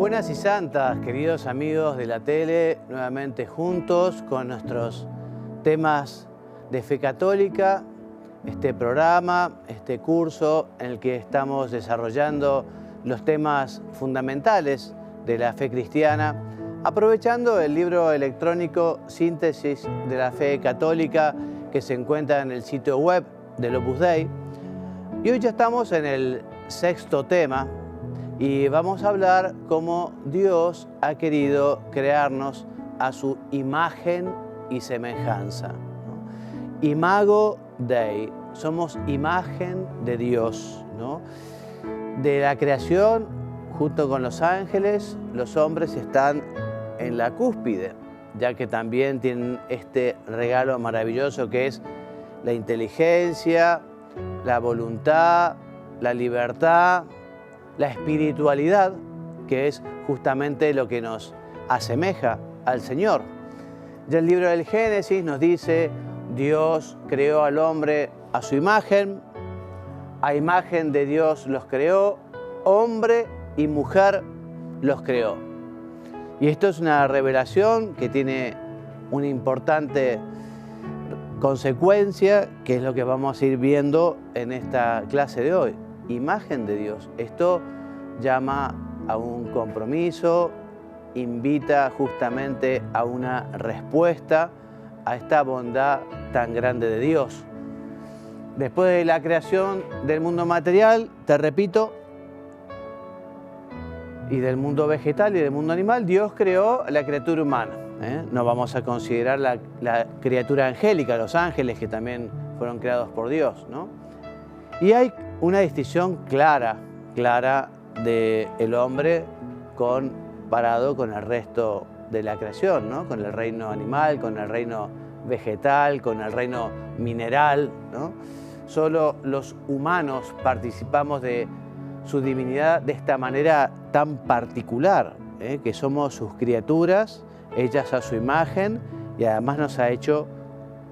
Buenas y santas, queridos amigos de la tele, nuevamente juntos con nuestros temas de fe católica, este programa, este curso en el que estamos desarrollando los temas fundamentales de la fe cristiana, aprovechando el libro electrónico Síntesis de la Fe Católica que se encuentra en el sitio web del Opus Dei. Y hoy ya estamos en el sexto tema y vamos a hablar cómo Dios ha querido crearnos a su imagen y semejanza, ¿no? Imago Dei, somos imagen de Dios, ¿no? De la creación, junto con los ángeles, los hombres están en la cúspide, ya que también tienen este regalo maravilloso que es la inteligencia, la voluntad, la libertad, la espiritualidad, que es justamente lo que nos asemeja al Señor. Ya el libro del Génesis nos dice, Dios creó al hombre a su imagen, a imagen de Dios los creó, hombre y mujer los creó. Y esto es una revelación que tiene una importante consecuencia, que es lo que vamos a ir viendo en esta clase de hoy. Imagen de Dios. Esto llama a un compromiso, invita justamente a una respuesta a esta bondad tan grande de Dios. Después de la creación del mundo material, te repito, y del mundo vegetal y del mundo animal, Dios creó la criatura humana. No vamos a considerar la criatura angélica, los ángeles que también fueron creados por Dios, ¿no? Y hay una distinción clara del hombre comparado con el resto de la creación, ¿no? Con el reino animal, con el reino vegetal, con el reino mineral, ¿no? Solo los humanos participamos de su divinidad de esta manera tan particular, que somos sus criaturas, hechas a su imagen, y además nos ha hecho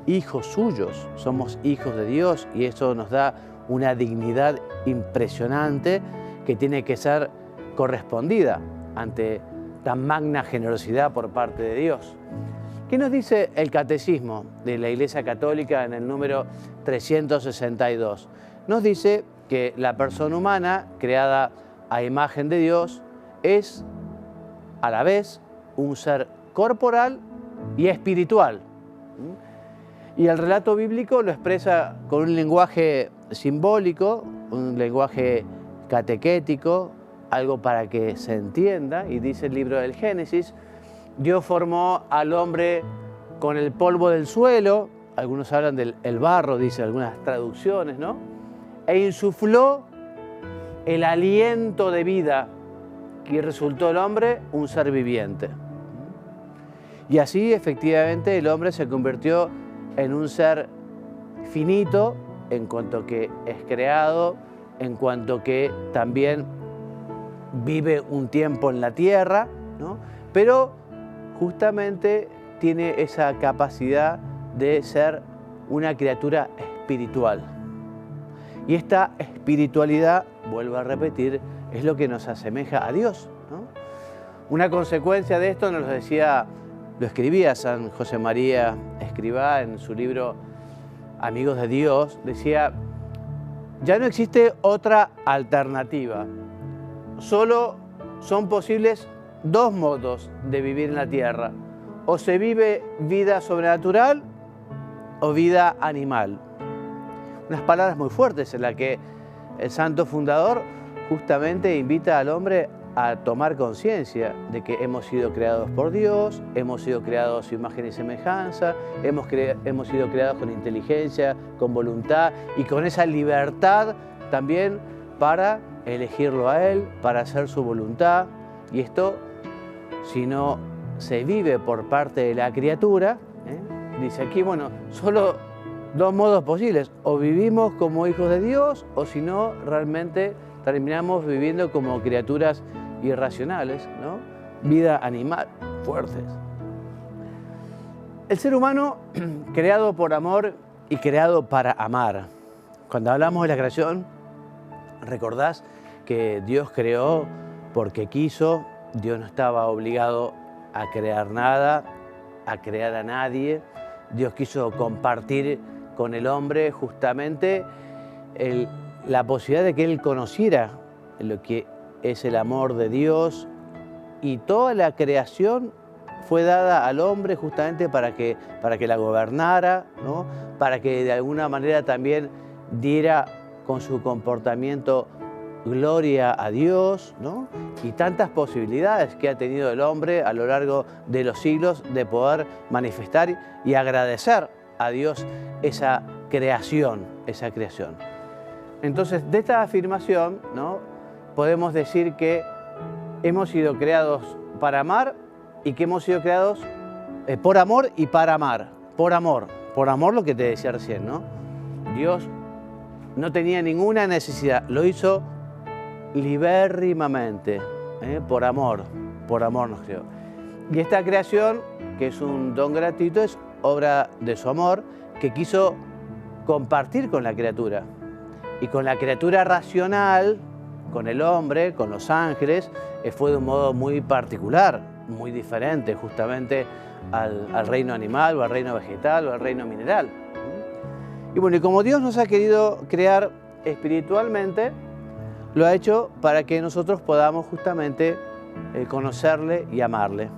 hijos suyos, somos hijos de Dios, y eso nos da una dignidad impresionante que tiene que ser correspondida ante tan magna generosidad por parte de Dios. ¿Qué nos dice el Catecismo de la Iglesia Católica en el número 362? Nos dice que la persona humana, creada a imagen de Dios, es a la vez un ser corporal y espiritual. Y el relato bíblico lo expresa con un lenguaje simbólico, un lenguaje catequético, algo para que se entienda, y dice el libro del Génesis, Dios formó al hombre con el polvo del suelo, algunos hablan del barro, dice algunas traducciones, ¿no? E insufló el aliento de vida y resultó el hombre un ser viviente. Y así efectivamente el hombre se convirtió en un ser finito en cuanto que es creado, en cuanto que también vive un tiempo en la tierra, ¿no? Pero justamente tiene esa capacidad de ser una criatura espiritual. Y esta espiritualidad, vuelvo a repetir, es lo que nos asemeja a Dios, ¿no? Una consecuencia de esto nos lo decía, lo escribía San José María Escrivá en su libro Amigos de Dios, decía, ya no existe otra alternativa, solo son posibles dos modos de vivir en la tierra, o se vive vida sobrenatural o vida animal. Unas palabras muy fuertes en las que el santo fundador justamente invita al hombre a tomar conciencia de que hemos sido creados por Dios, hemos sido creados a su imagen y semejanza, hemos sido creados con inteligencia, con voluntad y con esa libertad también para elegirlo a Él, para hacer su voluntad. Y esto, si no se vive por parte de la criatura, dice aquí, bueno, solo dos modos posibles, o vivimos como hijos de Dios, o si no, realmente terminamos viviendo como criaturas irracionales, ¿no? Vida animal, fuertes. El ser humano, creado por amor y creado para amar. Cuando hablamos de la creación, recordás que Dios creó porque quiso Dios no estaba obligado a crear nada, a crear a nadie. Dios quiso compartir con el hombre justamente la posibilidad de que él conociera lo que es el amor de Dios, y toda la creación fue dada al hombre justamente para que la gobernara, ¿no? Para que de alguna manera también diera con su comportamiento gloria a Dios, ¿no? Y tantas posibilidades que ha tenido el hombre a lo largo de los siglos de poder manifestar y agradecer a Dios esa creación, esa creación. Entonces, de esta afirmación, ¿no?, podemos decir que hemos sido creados para amar y que hemos sido creados por amor y para amar. Por amor lo que te decía recién, ¿no? Dios no tenía ninguna necesidad, lo hizo libérrimamente, por amor nos creó. Y esta creación, que es un don gratuito, es obra de su amor, que quiso compartir con la criatura. Y con la criatura racional, con el hombre, con los ángeles, fue de un modo muy particular, muy diferente justamente al reino animal, o al reino vegetal, o al reino mineral. Y bueno, y como Dios nos ha querido crear espiritualmente, lo ha hecho para que nosotros podamos justamente conocerle y amarle.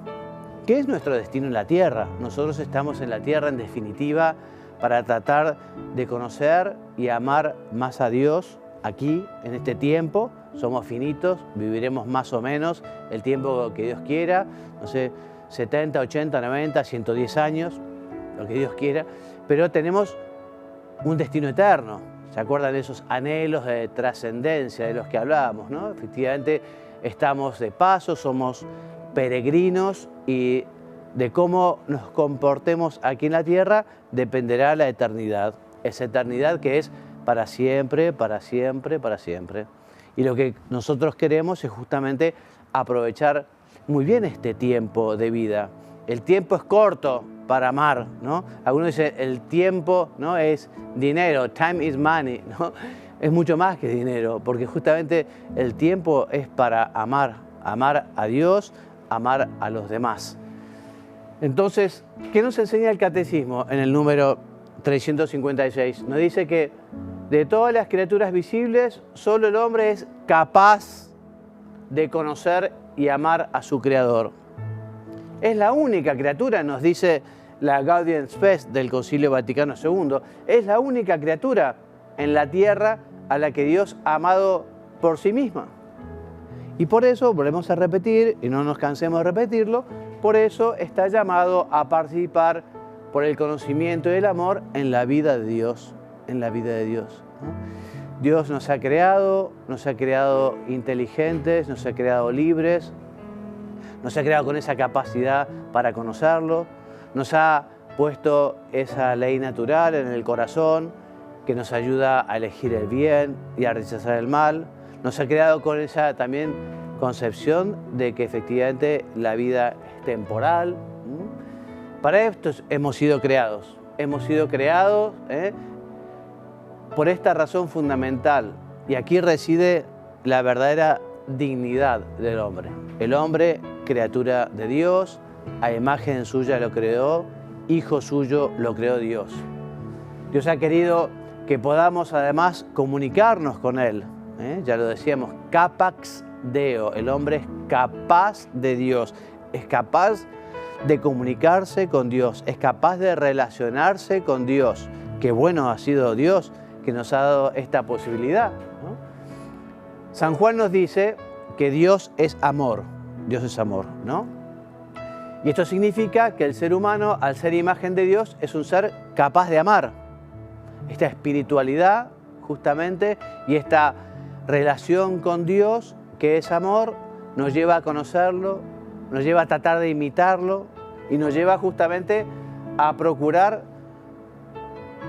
¿Qué es nuestro destino en la tierra? Nosotros estamos en la tierra, en definitiva, para tratar de conocer y amar más a Dios aquí, en este tiempo. Somos finitos, viviremos más o menos el tiempo que Dios quiera, no sé, 70, 80, 90, 110 años, lo que Dios quiera, pero tenemos un destino eterno. ¿Se acuerdan de esos anhelos de trascendencia de los que hablábamos, ¿no? Efectivamente, estamos de paso, somos peregrinos, y de cómo nos comportemos aquí en la tierra dependerá la eternidad. Esa eternidad que es para siempre, para siempre, para siempre. Y lo que nosotros queremos es justamente aprovechar muy bien este tiempo de vida. El tiempo es corto para amar, ¿no? Algunos dicen el tiempo, ¿no?, es dinero, time is money, ¿no? Es mucho más que dinero, porque justamente el tiempo es para amar, amar a Dios, amar a los demás. Entonces, ¿qué nos enseña el catecismo en el número 356? Nos dice que de todas las criaturas visibles, solo el hombre es capaz de conocer y amar a su Creador. Es la única criatura, nos dice la Gaudium Spes del Concilio Vaticano II, es la única criatura en la tierra a la que Dios ha amado por sí misma. Y por eso, volvemos a repetir, y no nos cansemos de repetirlo, por eso está llamado a participar por el conocimiento y el amor en la vida de Dios, en la vida de Dios, ¿no? Dios nos ha creado inteligentes, nos ha creado libres, nos ha creado con esa capacidad para conocerlo, nos ha puesto esa ley natural en el corazón que nos ayuda a elegir el bien y a rechazar el mal, nos ha creado con esa también concepción de que efectivamente la vida es temporal. Para esto hemos sido creados por esta razón fundamental, y aquí reside la verdadera dignidad del hombre. El hombre, criatura de Dios, a imagen suya lo creó, hijo suyo lo creó Dios. Dios ha querido que podamos además comunicarnos con Él. Ya lo decíamos, capax Deo, el hombre es capaz de Dios, es capaz de comunicarse con Dios, es capaz de relacionarse con Dios. Qué bueno ha sido Dios que nos ha dado esta posibilidad, ¿no? San Juan nos dice que Dios es amor, ¿no? Y esto significa que el ser humano, al ser imagen de Dios, es un ser capaz de amar. Esta espiritualidad, justamente, y esta relación con Dios, que es amor, nos lleva a conocerlo, nos lleva a tratar de imitarlo, y nos lleva justamente a procurar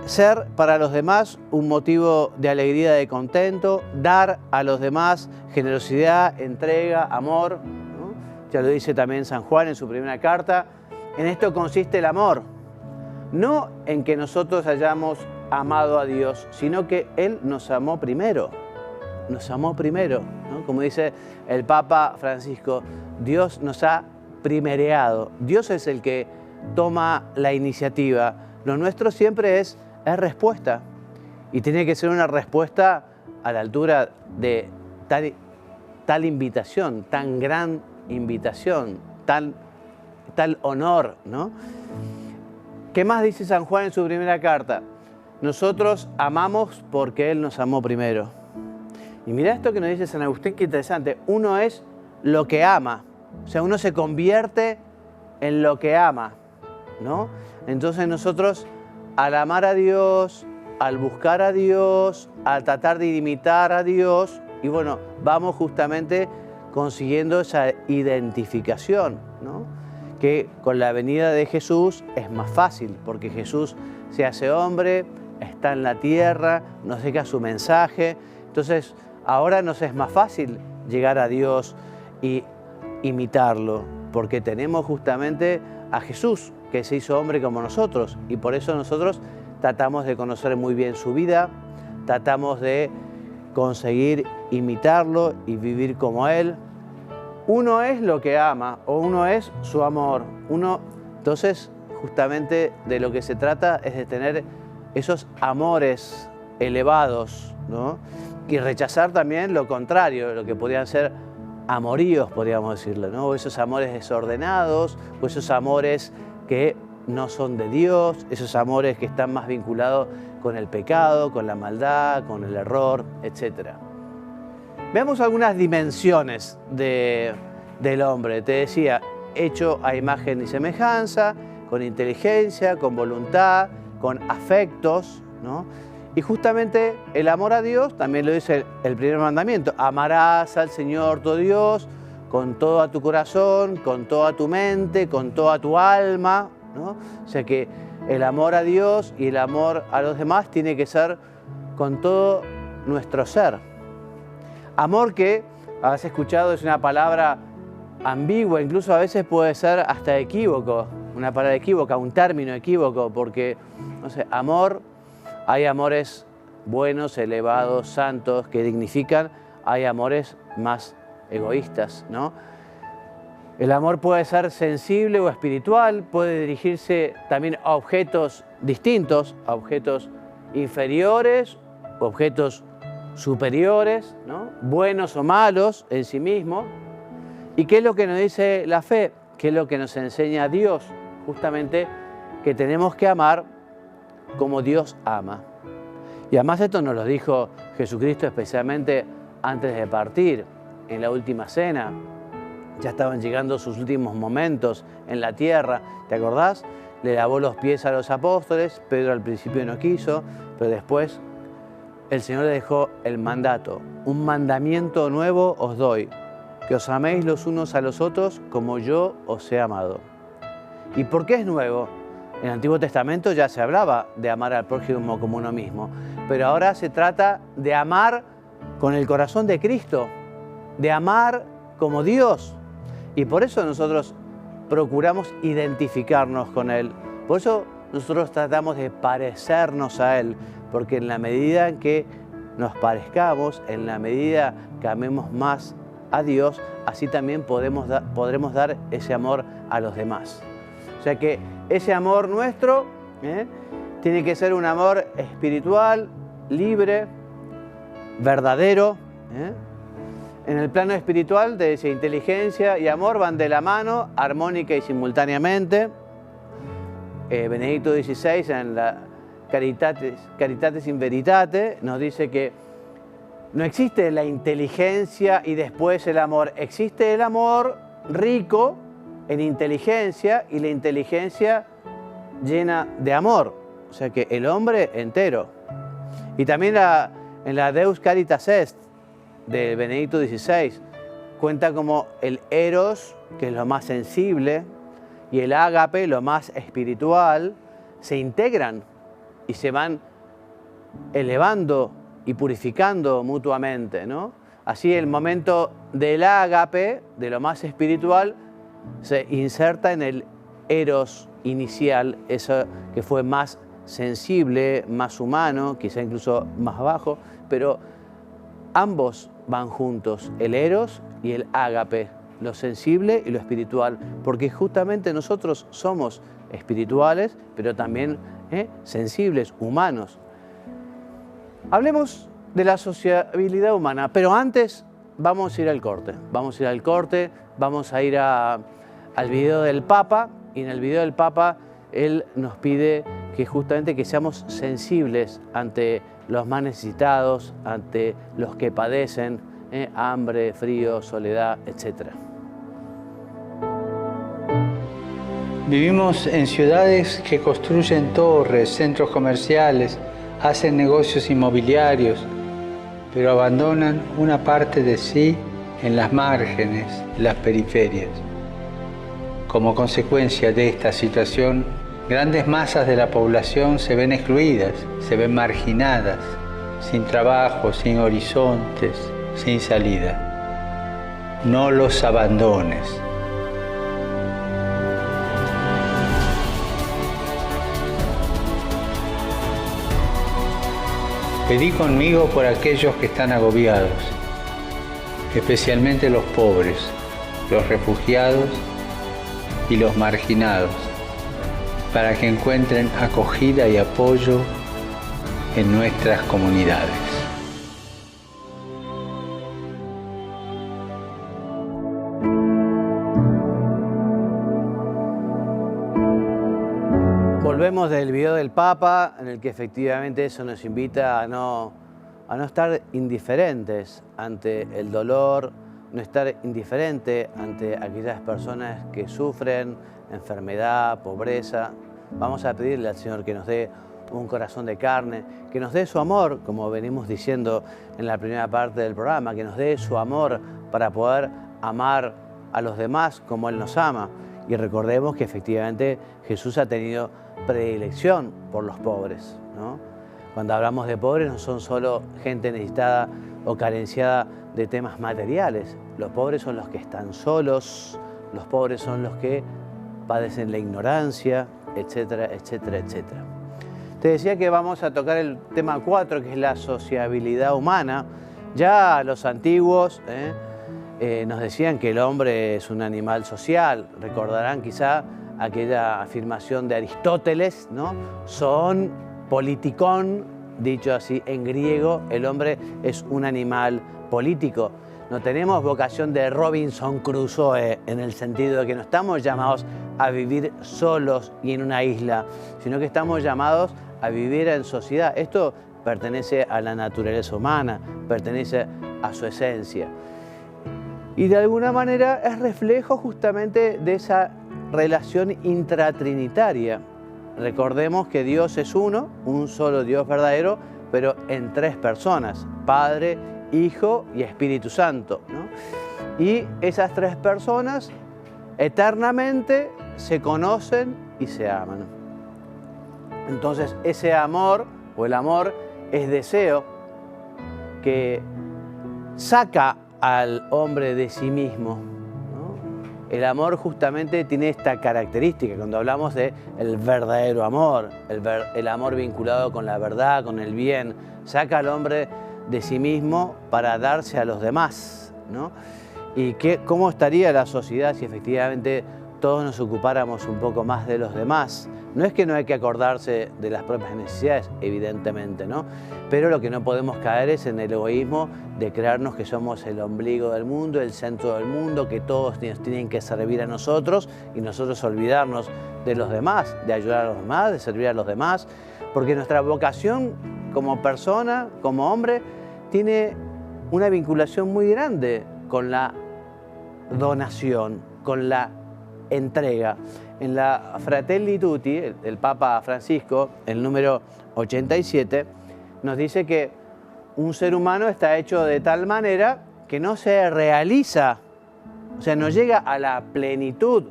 ser para los demás un motivo de alegría, de contento, dar a los demás generosidad, entrega, amor, ¿no? Ya lo dice también San Juan en su primera carta. En esto consiste el amor, no en que nosotros hayamos amado a Dios, sino que Él nos amó primero. nos amó primero, ¿no? Como dice el Papa Francisco, Dios nos ha primereado. Dios es el que toma la iniciativa. Lo nuestro siempre es respuesta. Y tiene que ser una respuesta a la altura de tal invitación, tan gran invitación, tal honor, ¿no? ¿Qué más dice San Juan en su primera carta? Nosotros amamos porque Él nos amó primero. Y mira esto que nos dice San Agustín, qué interesante. Uno es lo que ama. O sea, uno se convierte en lo que ama, ¿no? Entonces nosotros, al amar a Dios, al buscar a Dios, al tratar de imitar a Dios, y bueno, vamos justamente consiguiendo esa identificación, ¿no? Que con la venida de Jesús es más fácil, porque Jesús se hace hombre, está en la tierra, nos deja su mensaje. Entonces, ahora nos es más fácil llegar a Dios y imitarlo, porque tenemos justamente a Jesús, que se hizo hombre como nosotros, y por eso nosotros tratamos de conocer muy bien su vida, tratamos de conseguir imitarlo y vivir como Él. Uno es lo que ama, o uno es su amor. Entonces, justamente de lo que se trata es de tener esos amores elevados, ¿no? Y rechazar también lo contrario, lo que podrían ser amoríos, podríamos decirlo, ¿no? O esos amores desordenados, o esos amores que no son de Dios, esos amores que están más vinculados con el pecado, con la maldad, con el error, etc. Veamos algunas dimensiones del hombre. Te decía, hecho a imagen y semejanza, con inteligencia, con voluntad, con afectos, ¿no? Y justamente el amor a Dios, también lo dice el primer mandamiento, amarás al Señor tu Dios con todo tu corazón, con toda tu mente, con toda tu alma, ¿no? O sea que el amor a Dios y el amor a los demás tiene que ser con todo nuestro ser. Amor que, has escuchado, es una palabra ambigua, incluso a veces puede ser hasta equívoco, una palabra equívoca, un término equívoco, porque, no sé, amor, hay amores buenos, elevados, santos, que dignifican, hay amores más egoístas, ¿no? El amor puede ser sensible o espiritual, puede dirigirse también a objetos distintos, a objetos inferiores, objetos superiores, ¿no? Buenos o malos en sí mismos. ¿Y qué es lo que nos dice la fe? ¿Qué es lo que nos enseña Dios? Justamente que tenemos que amar como Dios ama. Y además esto nos lo dijo Jesucristo especialmente antes de partir, en la última cena. Ya estaban llegando sus últimos momentos en la tierra, ¿te acordás? Le lavó los pies a los apóstoles, Pedro al principio no quiso, pero después el Señor le dejó el mandato. Un mandamiento nuevo os doy, que os améis los unos a los otros como yo os he amado. ¿Y por qué es nuevo? En el Antiguo Testamento ya se hablaba de amar al prójimo como uno mismo, pero ahora se trata de amar con el corazón de Cristo, de amar como Dios. Y por eso nosotros procuramos identificarnos con Él. Por eso nosotros tratamos de parecernos a Él, porque en la medida en que nos parezcamos, en la medida que amemos más a Dios, así también podremos dar ese amor a los demás. O sea que ese amor nuestro tiene que ser un amor espiritual, libre, verdadero. En el plano espiritual, te decía, inteligencia y amor van de la mano, armónica y simultáneamente. Benedicto XVI, en la Caritatis in Veritate, nos dice que no existe la inteligencia y después el amor. Existe el amor rico en inteligencia y la inteligencia llena de amor. O sea que el hombre entero. Y también en la Deus Caritas Est de Benedicto XVI cuenta como el eros, que es lo más sensible, y el ágape, lo más espiritual, se integran y se van elevando y purificando mutuamente, ¿no? Así el momento del ágape, de lo más espiritual, se inserta en el eros inicial, eso que fue más sensible, más humano, quizá incluso más bajo, pero ambos van juntos, el eros y el ágape, lo sensible y lo espiritual, porque justamente nosotros somos espirituales, pero también sensibles, humanos. Hablemos de la sociabilidad humana, pero antes vamos a ir al corte. Vamos a ir al corte, vamos a ir al video del Papa, y en el video del Papa él nos pide que justamente que seamos sensibles ante los más necesitados, ante los que padecen hambre, frío, soledad, etc. Vivimos en ciudades que construyen torres, centros comerciales, hacen negocios inmobiliarios, pero abandonan una parte de sí en las márgenes, en las periferias. Como consecuencia de esta situación, grandes masas de la población se ven excluidas, se ven marginadas, sin trabajo, sin horizontes, sin salida. No los abandones. Pedí conmigo por aquellos que están agobiados, especialmente los pobres, los refugiados y los marginados, para que encuentren acogida y apoyo en nuestras comunidades. Volvemos del video del Papa, en el que efectivamente eso nos invita a no estar indiferentes ante el dolor, no estar indiferente ante aquellas personas que sufren enfermedad, pobreza. Vamos a pedirle al Señor que nos dé un corazón de carne, que nos dé su amor, como venimos diciendo en la primera parte del programa, que nos dé su amor para poder amar a los demás como Él nos ama. Y recordemos que efectivamente Jesús ha tenido predilección por los pobres, ¿no? Cuando hablamos de pobres no son solo gente necesitada o carenciada de temas materiales. Los pobres son los que están solos, los pobres son los que padecen la ignorancia, etcétera, etcétera, etcétera. Te decía que vamos a tocar el tema 4, que es la sociabilidad humana. Ya los antiguos nos decían que el hombre es un animal social. Recordarán quizá aquella afirmación de Aristóteles, ¿no? Son politikon, dicho así en griego, el hombre es un animal político. No tenemos vocación de Robinson Crusoe en el sentido de que no estamos llamados a vivir solos y en una isla, sino que estamos llamados a vivir en sociedad. Esto pertenece a la naturaleza humana, pertenece a su esencia. Y de alguna manera es reflejo justamente de esa relación intratrinitaria. Recordemos que Dios es uno, un solo Dios verdadero, pero en tres personas: Padre, Hijo y Espíritu Santo, ¿no? Y esas tres personas eternamente se conocen y se aman. Entonces ese amor, o el amor, es deseo que saca al hombre de sí mismo. El amor justamente tiene esta característica. Cuando hablamos de el verdadero amor, el amor vinculado con la verdad, con el bien, saca al hombre de sí mismo para darse a los demás, ¿no? ¿Y cómo estaría la sociedad si efectivamente todos nos ocupáramos un poco más de los demás? No es que no hay que acordarse de las propias necesidades, evidentemente, ¿no? Pero lo que no podemos caer es en el egoísmo de creernos que somos el ombligo del mundo, el centro del mundo, que todos nos tienen que servir a nosotros y nosotros olvidarnos de los demás, de ayudar a los demás, de servir a los demás, porque nuestra vocación como persona, como hombre, tiene una vinculación muy grande con la donación, con la entrega. En la Fratelli Tutti, el Papa Francisco, el número 87, nos dice que un ser humano está hecho de tal manera que no se realiza, o sea, no llega a la plenitud,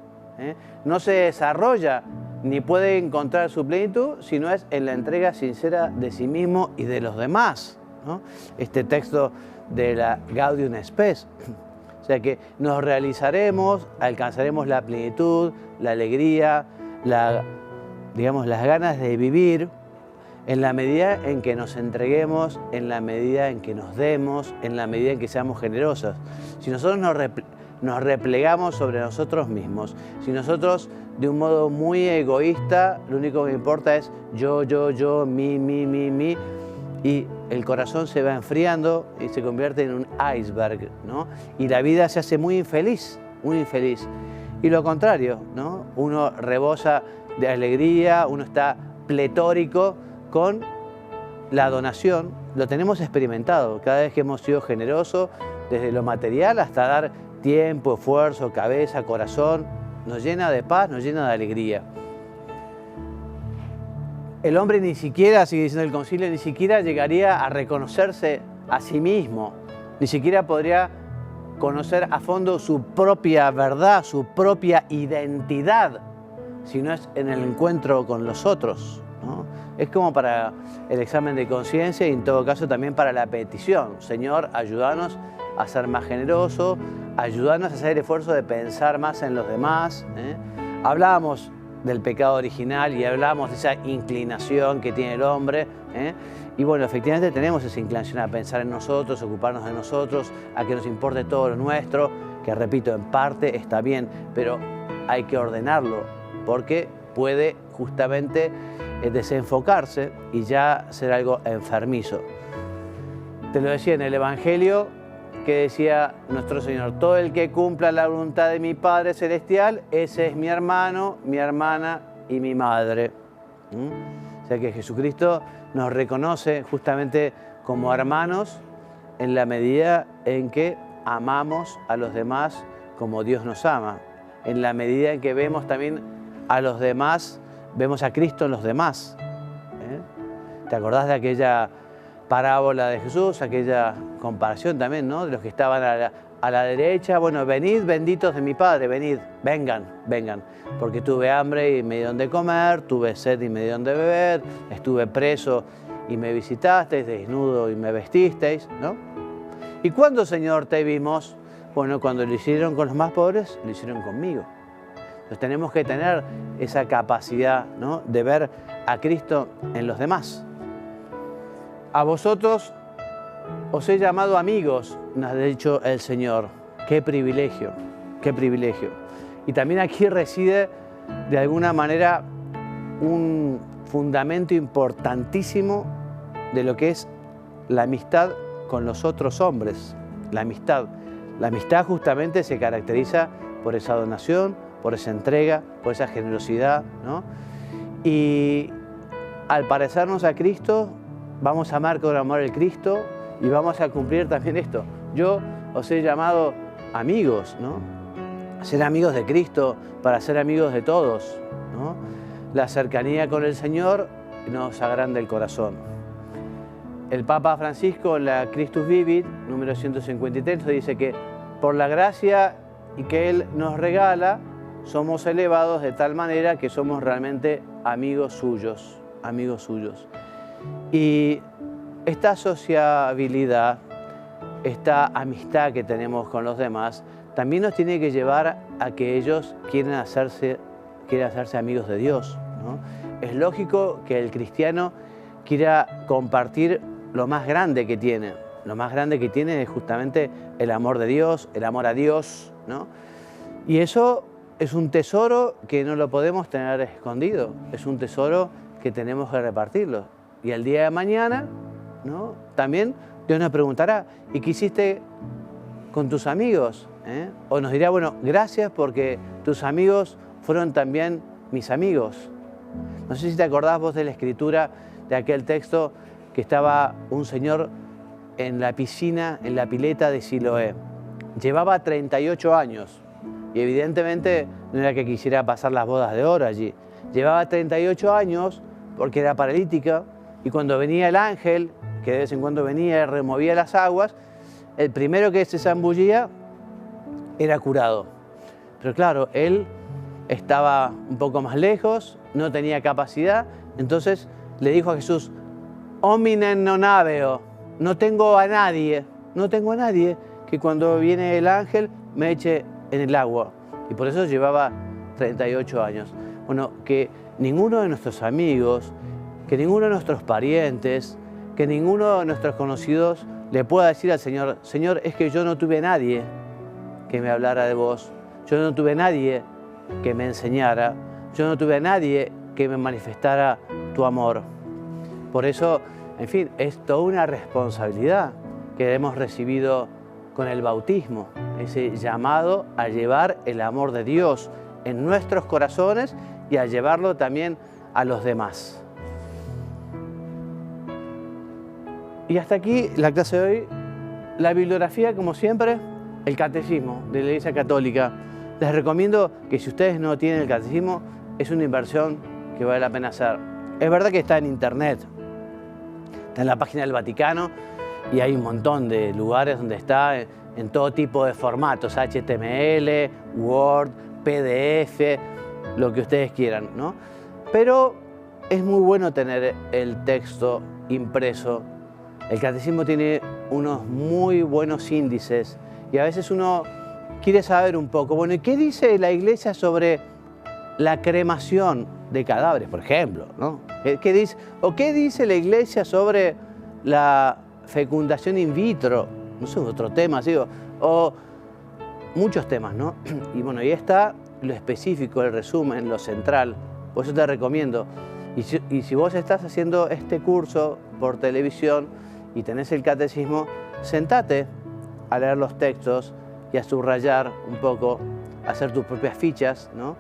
no se desarrolla ni puede encontrar su plenitud si no es en la entrega sincera de sí mismo y de los demás, ¿no? Este texto de la Gaudium Spes. O sea que nos realizaremos, alcanzaremos la plenitud, la alegría, las ganas de vivir En la medida en que nos entreguemos, en la medida en que nos demos, en la medida en que seamos generosos. Si nosotros nos replegamos sobre nosotros mismos, si nosotros de un modo muy egoísta, lo único que importa es yo, mi, y el corazón se va enfriando y se convierte en un iceberg, ¿no? Y la vida se hace muy infeliz, muy infeliz. Y lo contrario, ¿no? Uno rebosa de alegría, uno está pletórico con la donación. Lo tenemos experimentado cada vez que hemos sido generosos, desde lo material hasta dar tiempo, esfuerzo, cabeza, corazón. Nos llena de paz, nos llena de alegría. El hombre ni siquiera, sigue diciendo el concilio, ni siquiera llegaría a reconocerse a sí mismo, ni siquiera podría conocer a fondo su propia verdad, su propia identidad, si no es en el encuentro con los otros, ¿no? Es como para el examen de conciencia y en todo caso también para la petición. Señor, ayúdanos a ser más generosos, ayúdanos a hacer el esfuerzo de pensar más en los demás. Hablábamos del pecado original y hablamos de esa inclinación que tiene el hombre. Y bueno, efectivamente tenemos esa inclinación a pensar en nosotros, a ocuparnos de nosotros, a que nos importe todo lo nuestro, que repito, en parte está bien, pero hay que ordenarlo porque puede justamente desenfocarse y ya ser algo enfermizo. Te lo decía en el Evangelio, que decía nuestro Señor: todo el que cumpla la voluntad de mi Padre Celestial, ese es mi hermano, mi hermana y mi madre. O sea que Jesucristo nos reconoce justamente como hermanos en la medida en que amamos a los demás como Dios nos ama, en la medida en que vemos también a los demás, vemos a Cristo en los demás. ¿Te acordás de aquella parábola de Jesús, aquella comparación también, ¿no? De los que estaban a la derecha? Bueno, venid benditos de mi Padre, venid, vengan, porque tuve hambre y me dieron de comer, tuve sed y me dieron de beber, estuve preso y me visitasteis, desnudo y me vestisteis, ¿no? ¿Y cuándo, Señor, te vimos? Bueno, cuando lo hicieron con los más pobres, lo hicieron conmigo. Entonces tenemos que tener esa capacidad, ¿no?, de ver a Cristo en los demás. A vosotros os he llamado amigos, nos ha dicho el Señor. ¡Qué privilegio! ¡Qué privilegio! Y también aquí reside, de alguna manera, un fundamento importantísimo de lo que es la amistad con los otros hombres. La amistad. La amistad justamente se caracteriza por esa donación, por esa entrega, por esa generosidad, ¿no? Y al parecernos a Cristo, vamos a amar con amor al Cristo y vamos a cumplir también esto. Yo os he llamado amigos, ¿no? Ser amigos de Cristo para ser amigos de todos, ¿no? La cercanía con el Señor nos agranda el corazón. El Papa Francisco, en la Christus Vivit, número 153, nos dice que por la gracia que Él nos regala, somos elevados de tal manera que somos realmente amigos suyos, amigos suyos. Y esta sociabilidad, esta amistad que tenemos con los demás, también nos tiene que llevar a que ellos quieran hacerse amigos de Dios, ¿no? Es lógico que el cristiano quiera compartir lo más grande que tiene. Lo más grande que tiene es justamente el amor de Dios, el amor a Dios, ¿no? Y eso es un tesoro que no lo podemos tener escondido, es un tesoro que tenemos que repartirlo. Y el día de mañana, ¿no?, también Dios nos preguntará: ¿y qué hiciste con tus amigos? O nos dirá: bueno, gracias porque tus amigos fueron también mis amigos. No sé si te acordás vos de la escritura de aquel texto que estaba un señor en la piscina, en la pileta de Siloé. Llevaba 38 años y evidentemente no era que quisiera pasar las bodas de oro allí. Llevaba 38 años porque era paralítica y cuando venía el ángel, que de vez en cuando venía y removía las aguas, el primero que se zambullía era curado. Pero claro, él estaba un poco más lejos, no tenía capacidad, entonces le dijo a Jesús: hominem non habeo, no tengo a nadie que cuando viene el ángel me eche en el agua. Y por eso llevaba 38 años. Bueno, que ninguno de nuestros amigos que ninguno de nuestros parientes, que ninguno de nuestros conocidos le pueda decir al Señor, Señor, es que yo no tuve nadie que me hablara de vos, yo no tuve nadie que me enseñara, yo no tuve nadie que me manifestara tu amor. Por eso, en fin, es toda una responsabilidad que hemos recibido con el bautismo, ese llamado a llevar el amor de Dios en nuestros corazones y a llevarlo también a los demás. Y hasta aquí la clase de hoy. La bibliografía, como siempre, el Catecismo de la Iglesia Católica. Les recomiendo que si ustedes no tienen el Catecismo, es una inversión que vale la pena hacer. Es verdad que está en internet, está en la página del Vaticano y hay un montón de lugares donde está en todo tipo de formatos, HTML, Word, PDF, lo que ustedes quieran, ¿no? Pero es muy bueno tener el texto impreso. El Catecismo tiene unos muy buenos índices y a veces uno quiere saber un poco, bueno, ¿y qué dice la Iglesia sobre la cremación de cadáveres, por ejemplo, ¿no? ¿Qué dice la Iglesia sobre la fecundación in vitro? No sé, otro tema, digo, o muchos temas, ¿no? Y bueno, ahí está lo específico, el resumen, lo central. Por eso te recomiendo. Y si vos estás haciendo este curso por televisión y tenés el Catecismo, sentate a leer los textos y a subrayar un poco, a hacer tus propias fichas, ¿no?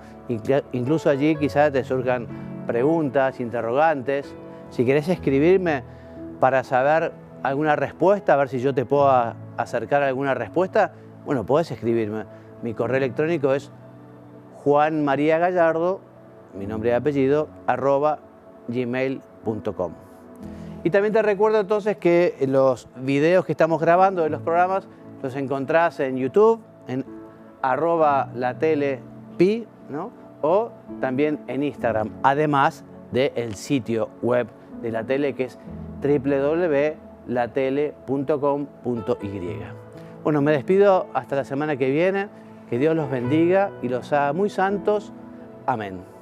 Incluso allí quizás te surjan preguntas, interrogantes. Si querés escribirme para saber alguna respuesta, a ver si yo te puedo acercar a alguna respuesta, bueno, podés escribirme. Mi correo electrónico es juanmariagallardo, mi nombre y apellido, @gmail.com. Y también te recuerdo entonces que los videos que estamos grabando de los programas los encontrás en YouTube, en @latelepi, ¿no? O también en Instagram, además del sitio web de la tele que es www.latele.com.y. Bueno, me despido hasta la semana que viene. Que Dios los bendiga y los haga muy santos. Amén.